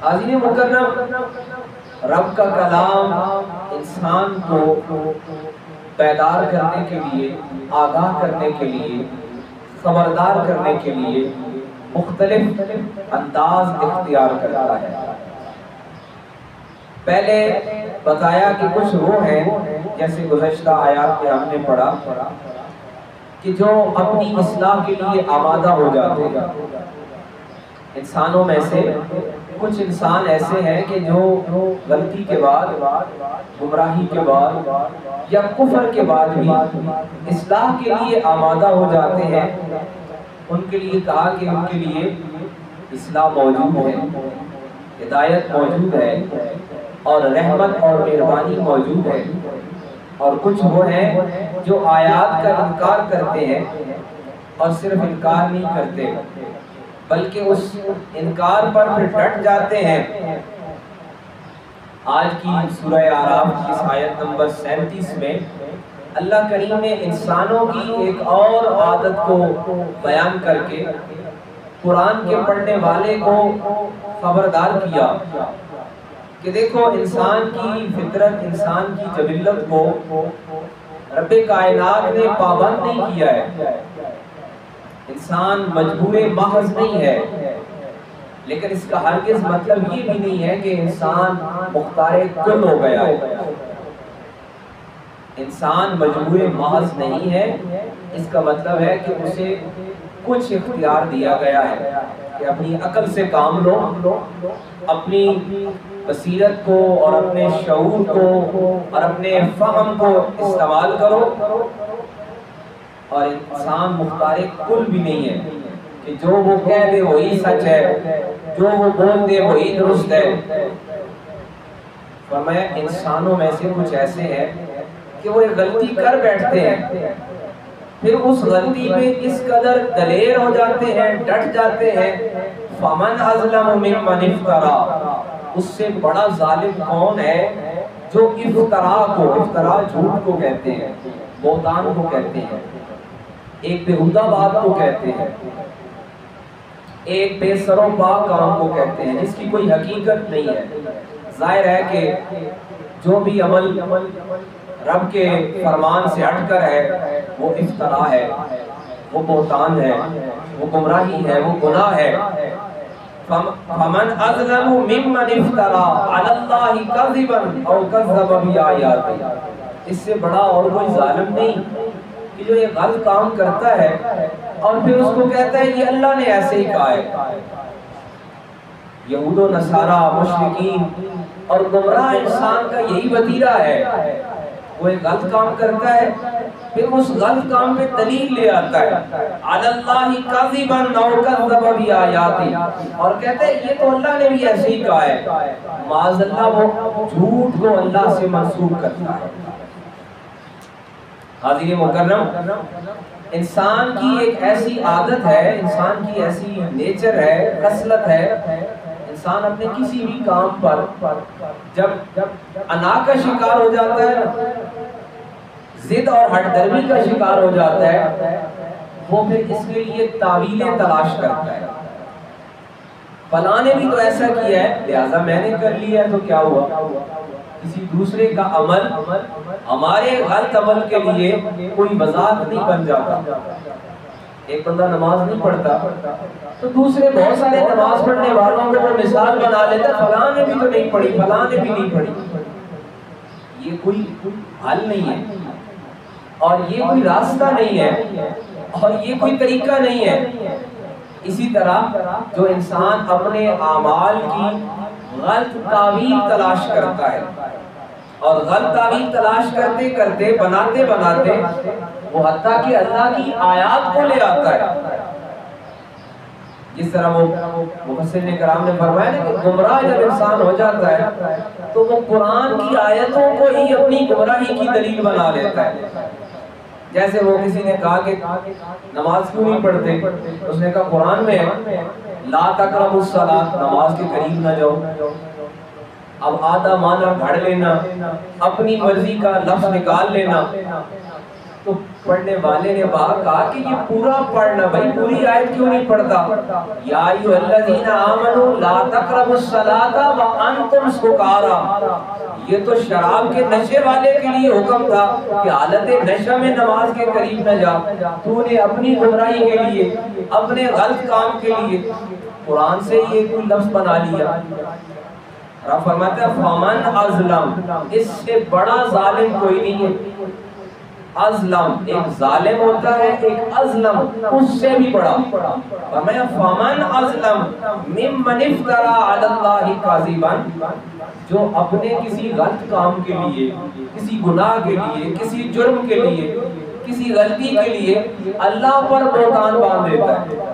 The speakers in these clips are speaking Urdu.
حاضرین مکرم، رب کا کلام انسان کو بیدار کرنے کے لیے، آگاہ کرنے کے لیے، خبردار کرنے کے لیے مختلف انداز اختیار کرتا ہے۔ پہلے بتایا کہ کچھ وہ ہیں جیسے گزشتہ آیات میں ہم نے پڑھا کہ جو اپنی اصلاح کے لیے آمادہ ہو جاتے ہیں۔ انسانوں میں سے کچھ انسان ایسے ہیں کہ جو غلطی کے بعد، گمراہی کے بعد یا کفر کے بعد بھی اصلاح کے لیے آمادہ ہو جاتے ہیں۔ ان کے لیے کہا کہ ان کے لیے اصلاح موجود ہے، ہدایت موجود ہے اور رحمت اور مہربانی موجود ہے۔ اور کچھ وہ ہیں جو آیات کا انکار کرتے ہیں، اور صرف انکار نہیں کرتے بلکہ اس انکار پر پھر ڈٹ جاتے ہیں۔ آج کی سورہ اعراف کی آیت نمبر 37 میں اللہ کریم نے انسانوں کی ایک اور عادت کو بیان کر کے قرآن کے پڑھنے والے کو خبردار کیا کہ دیکھو، انسان کی فطرت، انسان کی جبلت کو رب کائنات نے پابند نہیں کیا ہے۔ انسان مجبور محض نہیں ہے، لیکن اس کا ہرگز مطلب یہ بھی نہیں ہے کہ انسان مختار کل ہو گیا ہے۔ انسان مجبور محض نہیں ہے، اس کا مطلب ہے کہ اسے کچھ اختیار دیا گیا ہے کہ اپنی عقل سے کام لو، اپنی بصیرت کو اور اپنے شعور کو اور اپنے فہم کو استعمال کرو۔ اور انسان مختار کل بھی نہیں ہے کہ جو وہ کہہ دے وہی سچ ہے، جو وہ بول دے وہی درست ہے۔ فرمایا انسانوں میں سے کچھ ایسے ہیں کہ وہ ایک غلطی کر بیٹھتے ہیں، پھر اس غلطی پہ اس قدر دلیر ہو جاتے ہیں، ڈٹ جاتے ہیں۔ فَمَنْ أَظْلَمُ مِمَّنِ افْتَرَى، اس سے بڑا ظالم کون ہے جو افطرا جھوٹ کو کہتے ہیں، بہتان کو کہتے ہیں، ایک بےہودہ بات کو کہتے ہیں، ایک بے سر و پا کام کو کہتے ہیں جس کی کوئی حقیقت نہیں ہے۔ ظاہر ہے کہ جو بھی عمل رب کے فرمان سے ہٹ کر ہے وہ افطرا ہے، وہ بہتان ہے، وہ گمراہی ہے، وہ گناہ ہے۔ فَمَنْ أَظْلَمُ مِمَّنِ افْتَرَى عَلَى اللَّهِ كَذِبًا أَوْ كَذَّبَ بِآيَاتِهِ، اس سے بڑا اور کوئی ظالم نہیں کہ جو یہ غلط کام کرتا ہے اور پھر اس کو کہتا ہے یہ اللہ نے ایسے ہی کہا ہے۔ یہود و نصارہ، مشرکین اور گمراہ انسان کا یہی وتیرہ ہے، وہ ایک غلط کام کرتا ہے پھر اس غلط کام پہ دلیل لے آتا ہے، عَلَى اللَّهِ كَذِبًا أَوْ كَذَّبَ بِآيَاتِهِ، اور کہتے ہیں یہ تو اللہ نے بھی ایسے ہی کہا ہے۔ معاذ اللہ وہ جھوٹ کو اللہ سے منسوب کرتا ہے۔ حاضرین مکرم، انسان کی ایک ایسی عادت ہے، انسان کی ایسی نیچر ہے، خصلت ہے، انسان اپنے کسی بھی کام پر جب انا کا شکار ہو جاتا ہے، ضد اور ہٹ درمی کا شکار ہو جاتا ہے، وہ پھر اس کے لیے تعویلیں تلاش کرتا ہے۔ فلاں نے بھی تو ایسا کیا ہے لہٰذا میں نے کر لیا ہے تو کیا ہوا؟ کسی دوسرے کا عمل ہمارے غلط عمل کے لیے کوئی وضاحت نہیں بن جاتا۔ ایک بندہ نماز نہیں پڑھتا تو دوسرے بہت سارے نماز پڑھنے والوں کو وہ مثال بنا لیتا، فلاں نے بھی تو نہیں پڑھی، فلاں نے بھی نہیں پڑھی۔ یہ کوئی حل نہیں ہے اور یہ کوئی راستہ نہیں ہے اور یہ کوئی طریقہ نہیں ہے۔ اسی طرح جو انسان اپنے اعمال کی غلط تعویل تلاش کرتا ہے اور غلط تعویل تلاش کرتے کرتے بناتے بناتے وہ حتیٰ کہ اللہ کی آیات کو لے آتا ہے۔ جس طرح وہ مفسرین کرام نے فرمایا کہ گمراہ جب انسان ہو جاتا ہے تو وہ قرآن کی آیتوں کو ہی اپنی گمراہی کی دلیل بنا لیتا ہے۔ جیسے وہ کسی نے کہا کہ نماز کیوں نہیں پڑھتے، اس نے کہا قرآن میں ہے لا تقربوا الصلاۃ، نماز کے قریب نہ جاؤ۔ اب آدھا معنی گھڑ لینا، اپنی مرضی کا لفظ نکال لینا، تو پڑھنے والے نے کہا کہ یہ پورا پڑھنا بھائی، پوری آیت کیوں نہیں پڑھتا؟ یا ایھا الذین آمنوا لا تقربوا الصلاۃ وانتم سکارا، یہ تو شراب کے نشے والے کے لیے حکم تھا کہ حالت نشہ میں نماز کے قریب نہ جا۔ تو نے اپنی گمراہی کے لیے، اپنے غلط کام کے لیے قرآن سے یہ کوئی لفظ بنا لیا۔ رب فرماتا ہے فمن اظلم، اس سے بڑا ظالم کوئی نہیں ہے۔ ازلم، ایک ظالم ہوتا ہے، ایک ازلم اس سے بھی بڑا۔ فرمایا فمن ازلم ممن افترا علی اللہ کاذبا، جو اپنے کسی غلط کام کے لیے، کسی گناہ کے لیے، کسی جرم کے لیے، کسی غلطی کے لیے اللہ پر بہتان باندھ دیتا ہے،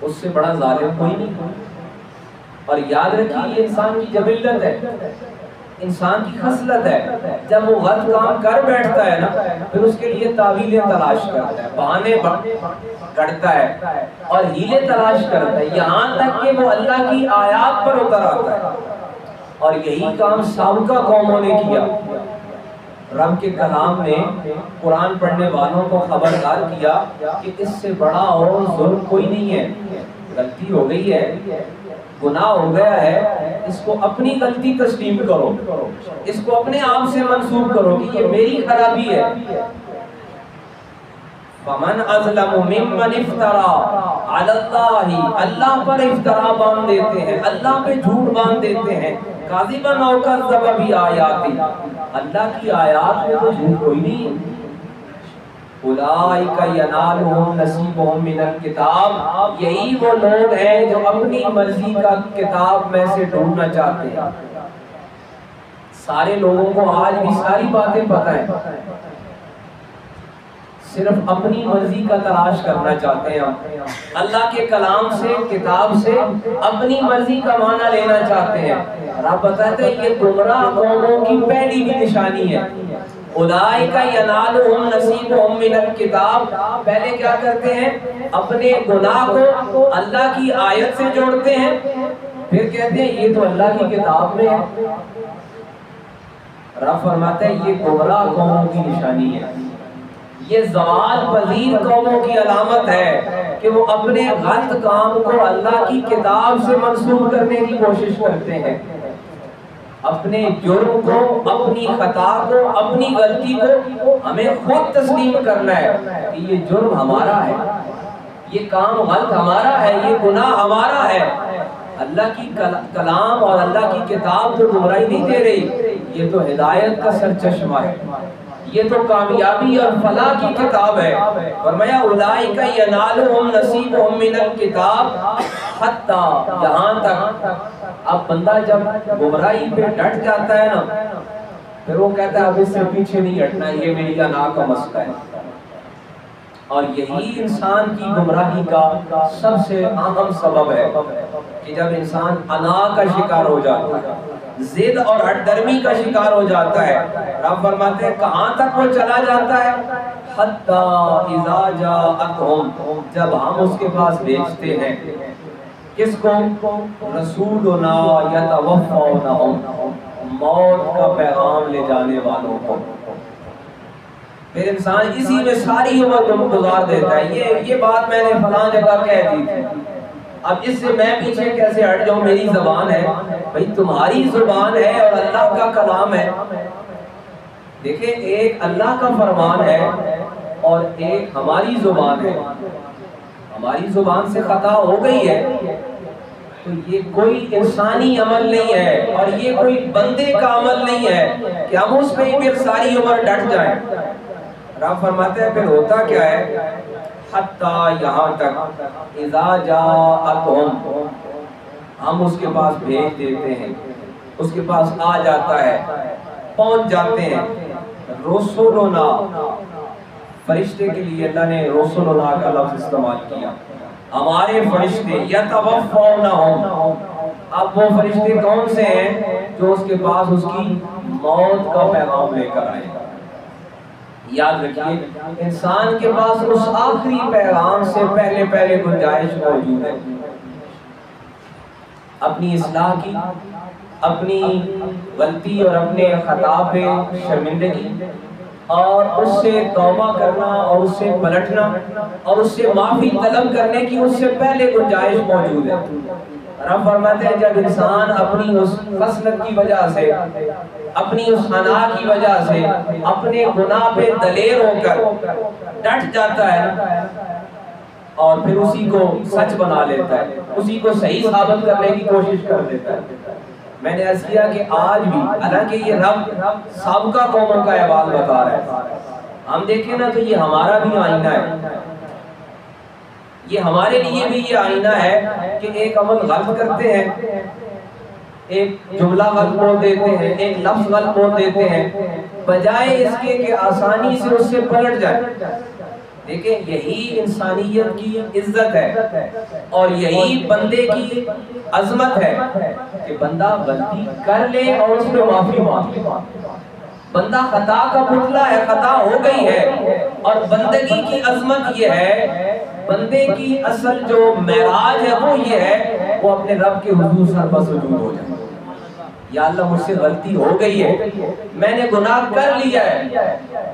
اس سے بڑا ظالم کوئی نہیں۔ اور یاد رکھیے یہ انسان کی جبلت ہے، انسان کی خصلت ہے، جب وہ غلط کام کر بیٹھتا ہے نا پھر اس کے لیے تعویلیں تلاش کرتا ہے، بہانے گڑھتا ہے اور ہیلے تلاش کرتا ہے، یہاں تک کہ وہ اللہ کی آیات پر اتر آتا ہے۔ اور یہی کام سابقہ قوموں نے کیا۔ رب کے کلام نے قرآن پڑھنے والوں کو خبردار کیا کہ اس سے بڑا اور ظلم کوئی نہیں ہے۔ غلطی ہو گئی ہے، گناہ ہو گیا ہے، اس کو اپنی غلطی تسلیم کرو، اس کو اپنے آپ سے منسوب کرو کہ یہ میری خرابی ہے۔ فمن اظلم ممن افترا علی اللہ، اللہ پر افترا باندھ دیتے ہیں، اللہ پہ جھوٹ باندھ دیتے ہیں، کاذبا او کذب بآیاتی، اللہ کی آیات میں تو جھوٹ کوئی نہیں۔ اولئک ینالہم نصیبہم من الکتاب، یہی وہ لوگ ہیں جو اپنی مرضی کا کتاب میں سے ڈھونڈنا چاہتے ہیں۔ سارے لوگوں کو آج بھی ساری باتیں پتہ ہیں، صرف اپنی مرضی کا تلاش کرنا چاہتے ہیں، اللہ کے کلام سے، کتاب سے اپنی مرضی کا معنی لینا چاہتے ہیں۔ رب بتاتے ہیں یہ گمراہ قوموں کی پہلی بھی نشانی ہے۔ اولئک ینالہم نصیبہم من الکتاب، پہلے کیا کرتے ہیں؟ اپنے گناہ کو اللہ کی آیت سے جوڑتے ہیں، پھر کہتے ہیں یہ تو اللہ کی کتاب میں ہے۔ رب فرماتا ہے یہ گمراہ قوموں کی نشانی ہے، یہ زوال پذیر قوموں کی علامت ہے کہ وہ اپنے غلط کام کو اللہ کی کتاب سے منسوب کرنے کی کوشش کرتے ہیں، اپنے جرم کو، اپنی خطا کو، اپنی غلطی کو ہمیں خود تسلیم کرنا ہے کہ یہ جرم ہمارا ہے، یہ کام غلط ہمارا ہے، یہ گناہ ہمارا ہے۔ اللہ کی کلام اور اللہ کی کتاب تو گمراہی نہیں دے رہی، یہ تو ہدایت کا سرچشمہ ہے، یہ تو کامیابی اور فلاح کی کتاب ہے۔ فرمایا اولئک ینالہم نصیبہم من الکتاب، حتی یہاں تک اب بندہ جب گمراہی پہ ڈٹ جاتا ہے نا پھر وہ کہتا ہے اب اس سے پیچھے نہیں ہٹنا، یہ میری انا کا مسئلہ ہے۔ اور یہی انسان کی گمراہی کا سب سے اہم سبب ہے کہ جب انسان انا کا شکار ہو جاتا ہے، ضد اور ہٹ درمی کا شکار ہو جاتا ہے۔ رب فرماتے ہیں کہاں تک وہ چلا جاتا ہے؟ حتی اذا جاءتہم، جب ہم اس کے پاس بھیجتے ہیں کس کو؟ رسولنا یتوفونہم، موت کا پیغام لے جانے والوں کو۔ پھر انسان اسی میں ساری عمر گزار دیتا ہے، یہ بات میں نے فلاں جگہ کہہ دی تھی، اب اس سے میں پیچھے کیسے ہٹ جاؤں، میری زبان ہے۔ بھئی تمہاری زبان ہے اور اللہ کا کلام ہے۔ دیکھیں ایک اللہ کا فرمان ہے اور ایک ہماری زبان ہے، ہماری زبان سے خطا ہو گئی ہے تو یہ کوئی انسانی عمل نہیں ہے اور یہ کوئی بندے کا عمل نہیں ہے کہ ہم اس پہ ہی پھر ساری عمر ڈٹ جائیں۔ رب فرماتے ہیں پھر ہوتا کیا ہے؟ حتیٰ یہاں تک اذا جاءتہم، ہم اس کے پاس بھیج دیتے ہیں، اس کے پاس آ جاتا ہے، پہنچ جاتے ہیں۔ رسولنا، فرشتے کے لیے اللہ نے رسولنا کا لفظ استعمال کیا، ہمارے فرشتے، یتوفونہم، اب وہ فرشتے کون سے ہیں؟ جو اس کے پاس اس کی موت کا پیغام لے کر آئے۔ یاد رکھیے انسان کے پاس اس آخری پیغام سے پہلے گنجائش موجود ہے اپنی اصلاح کی، اپنی غلطی اور اپنے خطا پہ شرمندگی، اور اس سے توبہ کرنا اور اس سے پلٹنا اور اس سے معافی طلب کرنے کی اس سے پہلے گنجائش موجود ہے۔ رب فرماتے ہیں جب انسان اپنی اس خصلت کی وجہ سے، اپنی اس انا کی وجہ سے اپنے گناہ پہ دلیر ہو کر ڈٹ جاتا ہے اور پھر اسی کو سچ بنا لیتا ہے، اسی کو صحیح ثابت کرنے کی کوشش کر لیتا ہے۔ میں نے عرض کیا کہ آج بھی حالانکہ یہ رب سابقہ قوموں کا احوال بتا رہا ہے، ہم دیکھیں نا تو یہ ہمارا بھی آئینہ ہے، یہ ہمارے لیے بھی یہ آئینہ ہے کہ ایک عمل غلط کرتے ہیں، ایک جملہ غلط بول دیتے ہیں، ایک لفظ غلط بول دیتے ہیں، بجائے اس کے کہ آسانی سے اس سے پلٹ جائے۔ دیکھیں یہی انسانیت کی عزت ہے اور یہی بندے کی عظمت ہے کہ بندہ غلطی کر لے اور اس میں معافی مانگے۔ بندہ خطا کا پتلا ہے، خطا ہو گئی ہے، اور بندگی کی عظمت یہ ہے، بندے کی اصل جو معراج ہے وہ یہ ہے وہ اپنے رب کے حضور سر بسجود ہو جائے۔ یا اللہ مجھ سے غلطی ہو گئی ہے، میں نے گناہ کر لیا ہے،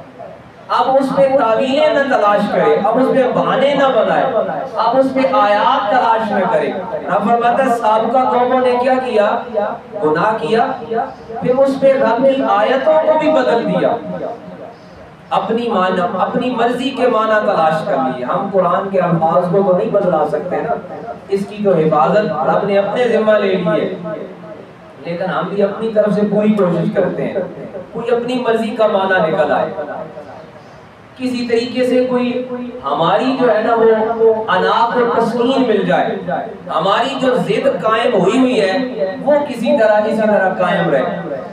اب اس پہ تعویلیں نہ تلاش کرے، اب اس پہ بہانے نہ بنائے، اب اس پہ آیات تلاش نہ کرے۔ رب فرماتا ہے سابقہ قوموں نے کیا کیا؟ گناہ کیا، پھر اس پہ رب کی آیتوں کو بھی بدل دیا، اپنی مرضی کے معنی تلاش کر لیے۔ ہم قرآن کے الفاظ کو تو نہیں بدلا سکتے نا، اس کی تو حفاظت رب نے اپنے ذمہ لے لی ہے، لیکن ہم بھی اپنی طرف سے پوری کوشش کرتے ہیں کوئی اپنی مرضی کا معنی نکل آئے، کسی طریقے سے کوئی ہماری جو ہے نا وہ انا کو تسکین مل جائے، ہماری جو ضد قائم ہوئی ہے وہ کسی طرح قائم رہے۔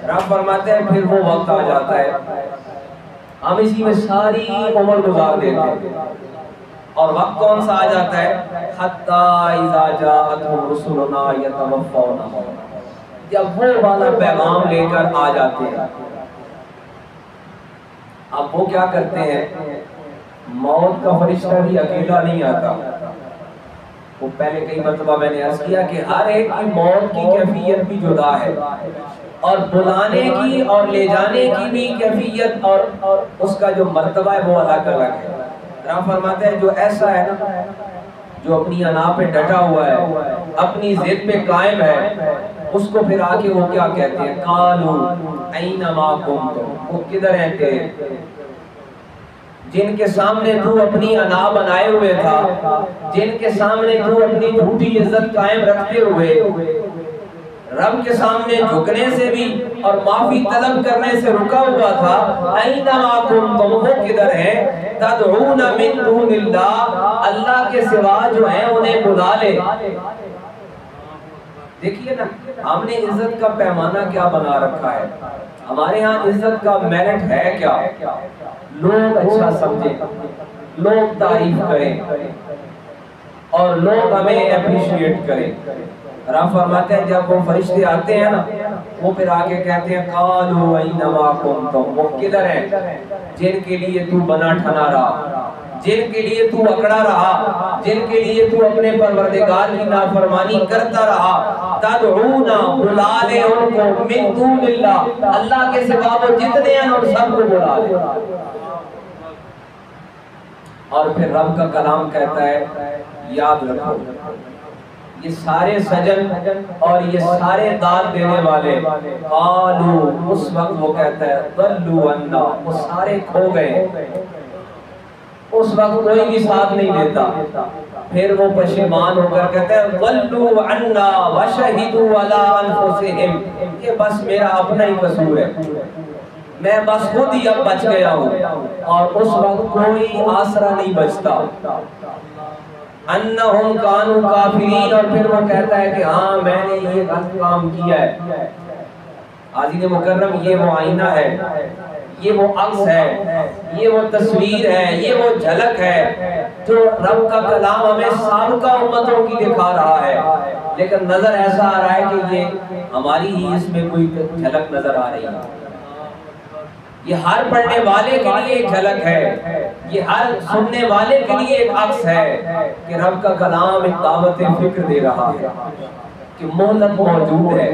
رب فرماتے ہیں پھر وہ وقت آ جاتا ہے ہم اسی میں ساری عمر گزار دیتے ہیں، اور وقت کون سا آ جاتا ہے؟ حَتَّى إِذَا جَاءَتْهُمْ رُسُلُنَا يَتَوَفَّوْنَهُمْ، جب وہ والا پیغام لے کر آ جاتے ہیں۔ اب وہ کیا کرتے ہیں؟ موت کا فرشتہ بھی اکیلا نہیں آتا، وہ پہلے کئی مرتبہ میں نے عرض کیا کہ ہر ایک کی موت کی کیفیت بھی جدا ہے، اور بلانے کی اور لے جانے کی بھی کیفیت اور اس کا جو مرتبہ ہے وہ الگ الگ ہے۔ رب فرماتے ہیں جو ایسا ہے نا، جو اپنی انا پہ ڈٹا ہوا ہے، اپنی ضد پہ قائم ہے، اس کو پھر آ کے وہ کیا کہتے ہیں؟ قالوا اینما کنتم، وہ کدھر ہیں تیرے جن کے سامنے تو اپنی انا بنائے ہوئے تھا، جن کے سامنے تو اپنی جھوٹی عزت قائم رکھتے ہوئے رب کے سامنے جھکنے سے بھی اور معافی طلب کرنے سے رکا ہوا تھا۔ اینما کنتم، وہ کدھر ہیں؟ تدعون من دون اللہ، اللہ کے سوا جو ہیں انہیں بلا لے۔ دیکھیے نا ہم نے عزت کا پیمانہ کیا بنا رکھا ہے، ہمارے ہاں عزت کا میرٹ ہے کیا؟ لوگ اچھا سمجھیں، لوگ تعریف کریں اور لوگ ہمیں اپریشیٹ کریں۔ رب فرماتے ہیں جب وہ فرشتے آتے ہیں نا وہ پھر آگے کہتے ہیں قالوا اینما کنتم، وہ کدھر ہیں جن کے لیے تو بنا ٹھنا رہا، جن کے لیے تو اکڑا رہا، جن کے لیے تو اپنے پروردگار کی نافرمانی کرتا رہا۔ تدعونا، بلا لے ان کو، من دون اللہ، اللہ کے سوا وہ جتنے ہیں ان سب کو بلا لے۔ اور پھر رب کا کلام کہتا ہے یاد رکھو یہ سارے سجن اور یہ سارے داد دینے والے، قالو، اس وقت وہ کہتا ہے ضلوا عنا، وہ سارے کھو گئے، اس وقت کوئی بھی ساتھ نہیں دیتا۔ پھر وہ پشیمان ہو کر کہتے ہیں ضلوا عنا وشہدوا علی انفسہم، یہ بس میرا اپنا ہی قصور ہے، میں بس خود ہی اب بچ گیا ہوں، اور اس وقت کوئی آسرا نہیں بچتا۔ انہم کانوا کافرین، اور پھر وہ کہتا ہے کہ ہاں میں نے یہ غلط کام کیا ہے۔ عزیز مکرم یہ وہ آئینہ ہے، یہ وہ عکس ہے، یہ وہ تصویر ہے، یہ وہ جھلک ہے جو رب کا کلام ہمیں سابقہ امتوں کی دکھا رہا ہے، لیکن نظر ایسا آ رہا ہے کہ یہ ہماری ہی اس میں کوئی جھلک نظر آ رہی ہے۔ یہ ہر پڑھنے والے کے لیے ایک جھلک ہے، یہ ہر سننے والے کے لیے ایک عکس ہے کہ رب کا کلام ایک دعوت فکر دے رہا ہے کہ مہلت موجود ہے،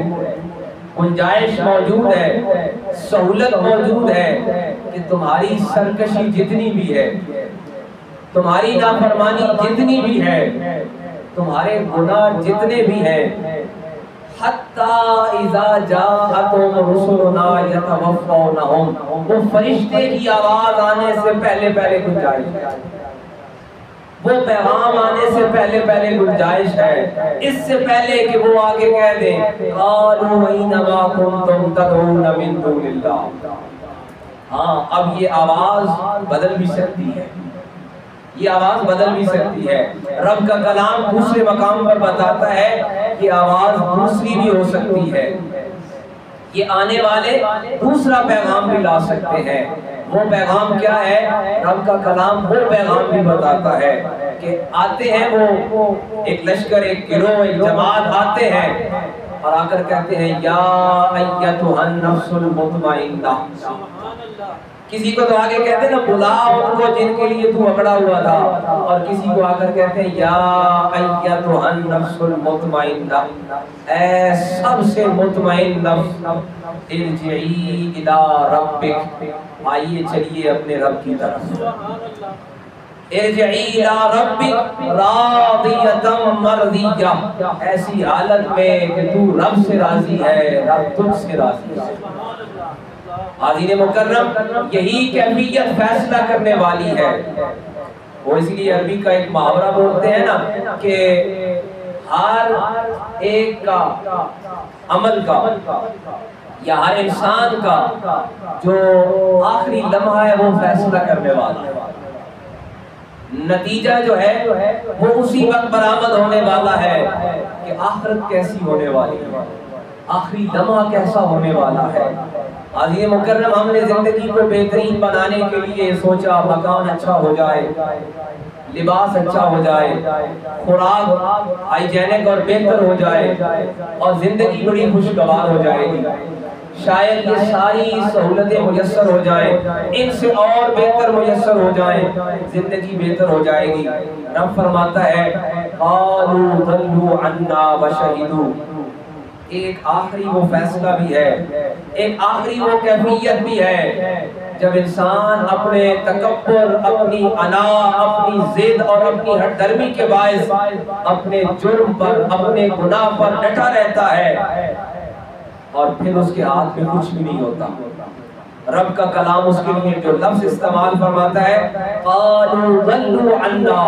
گنجائش موجود ہے، سہولت موجود ہے کہ تمہاری سرکشی جتنی بھی ہے، تمہاری نافرمانی جتنی بھی ہے، تمہارے گناہ جتنے بھی ہیں، حتی اذا جاءتهم رسلنا یتوفونہم، وہ فرشتے کی آواز آنے سے پہلے پہلے گنجائش ہے، وہ پیغام آنے سے پہلے پہلے گنجائش ہے، اس سے پہلے کہ وہ آگے کہہ دیں قالوا اینما کنتم تدعون من دون اللہ۔ ہاں اب یہ آواز بدل بھی سکتی ہے، یہ آواز بدل بھی سکتی ہے۔ رب کا کلام دوسرے مقام پر بتاتا ہے کہ آواز دوسری بھی ہو سکتی ہے، یہ آنے والے دوسرا پیغام بھی لا سکتے ہیں۔ وہ پیغام کیا ہے؟ رب کا کلام وہ پیغام بھی بتاتا ہے کہ آتے ہیں وہ ایک لشکر، ایک گروہ، ایک جماعت آتے ہیں اور آ کر کہتے ہیں یا ایتھا النفس المطمئنہ۔ کسی کو تو آگے کہتے ہیں نا بلا ان کو جن کے لیے تو اکڑا ہوا تھا، اور کسی کو آ کر کہتے ہیں یا ایتھا النفس المطمئنہ، اے سب سے مطمئن نفس، ارجعی الی ربک، آئیے چلیے اپنے رب کی طرف، ارجعی الی ربک راضیۃ مرضیہ، ایسی حالت میں کہ تو رب سے راضی ہے، رب تجھ سے راضی ہے۔ حاضرین مکرم، یہی کیفیت فیصلہ کرنے والی ہے۔ وہ اس لیے عربی کا ایک محاورہ بولتے ہیں نا کہ ہر ایک کا عمل کا یا ہر انسان کا جو آخری لمحہ ہے وہ فیصلہ کرنے والا ہے، نتیجہ جو ہے وہ اسی وقت برآمد ہونے والا ہے کہ آخرت کیسی ہونے والی ہے، آخری لمحہ کیسا ہونے والا ہے۔ حاضرین مکرم، ہم نے زندگی کو بہترین بنانے کے لیے سوچا مکان اچھا ہو جائے، لباس اچھا ہو جائے، خوراک ہائیجینک اور بہتر ہو جائے اور زندگی بڑی خوشگوار ہو جائے گی، شاید یہ ساری سہولتیں میسر ہو جائیں، ان سے اور بہتر میسر ہو جائیں، زندگی بہتر ہو جائے گی۔ رب فرماتا ہے قالوا ضلوا عنا وشہدوا، ایک آخری وہ فیصلہ بھی ہے، ایک آخری وہ کیفیت بھی ہے جب انسان اپنے تکبر، اپنی انا، اپنی ضد اور اپنی ہٹ درمی کے باعث اپنے جرم پر، اپنے گناہ پر ڈٹا رہتا ہے اور پھر اس کے ہاتھ میں کچھ بھی نہیں ہوتا۔ رب کا کلام اس کے لیے جو لفظ استعمال فرماتا ہے قالوا ضلوا عنا،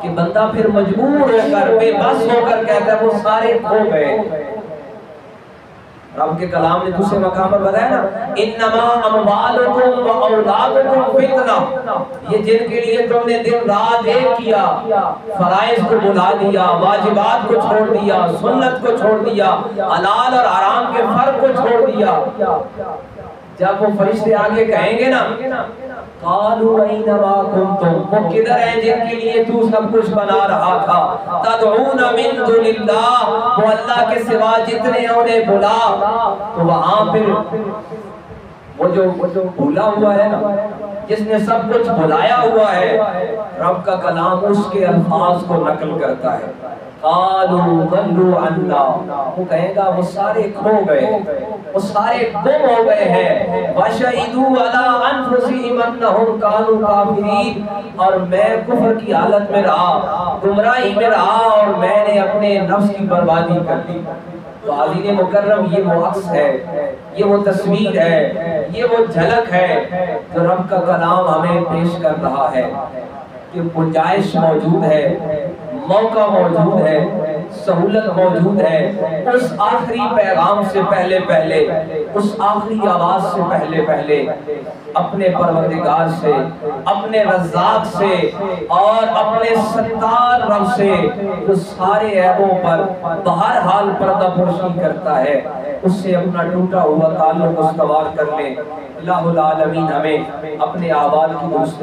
کہ بندہ پھر مجبور ہو کر، بے بس ہو کر کہتا ہے وہ سارے کھو گئے۔ رب کے کلام نے دوسرے مقام پر بتایا نا انما اموالکم و اولادکم فتنہ، یہ جن کے لیے تم نے دن رات ایک کیا، فرائض کو بلا دیا، واجبات کو چھوڑ دیا، سنت کو چھوڑ دیا، حلال اور حرام کے فرق کو چھوڑ دیا، جب وہ فرشتے آگے کہیں گے نا قالوا اینما کنتم، وہ کدھر ہیں جن کے لیے تو سب کچھ بنا رہا تھا، تدعون من دون اللہ، وہ اللہ کے سوا جتنے انہیں بلا، تو وہاں پھر وہ جو بھولا ہوا ہے نا، جس نے سب کچھ بلایا ہوا ہے، رب کا کلام اس کے الفاظ کو نقل کرتا ہے قالوا ضلوا عنا، وہ کہے گا وہ سارے کھو گئے، وہ سارے گم ہو گئے ہیں، وَشَهِدُوا عَلَىٰ أَنفُسِهِمْ أَنَّهُمْ كَانُوا كَافِرِينَ، اور میں کفر کی حالت میں رہا، گمراہی میں رہا اور میں نے اپنے نفس کی بربادی کر دی۔ تو حاضرین مکرم، یہ وہ عکس ہے، یہ وہ تصویر ہے، یہ وہ جھلک ہے جو رب کا کلام ہمیں پیش کر رہا ہے کہ گنجائش موجود ہے، موقع موجود ہے، سہولت موجود ہے، اس آخری پیغام سے پہلے پہلے، اس آخری آواز سے پہلے پہلے اپنے پروردگار سے، اپنے رزاق سے اور اپنے ستار رب سے جو سارے عیبوں پر بہرحال پردہ پوشی کرتا ہے، اس سے اپنا ٹوٹا ہوا تعلق استوار کر لیں۔ اللہ العالمین ہمیں اپنے اعمال کی درست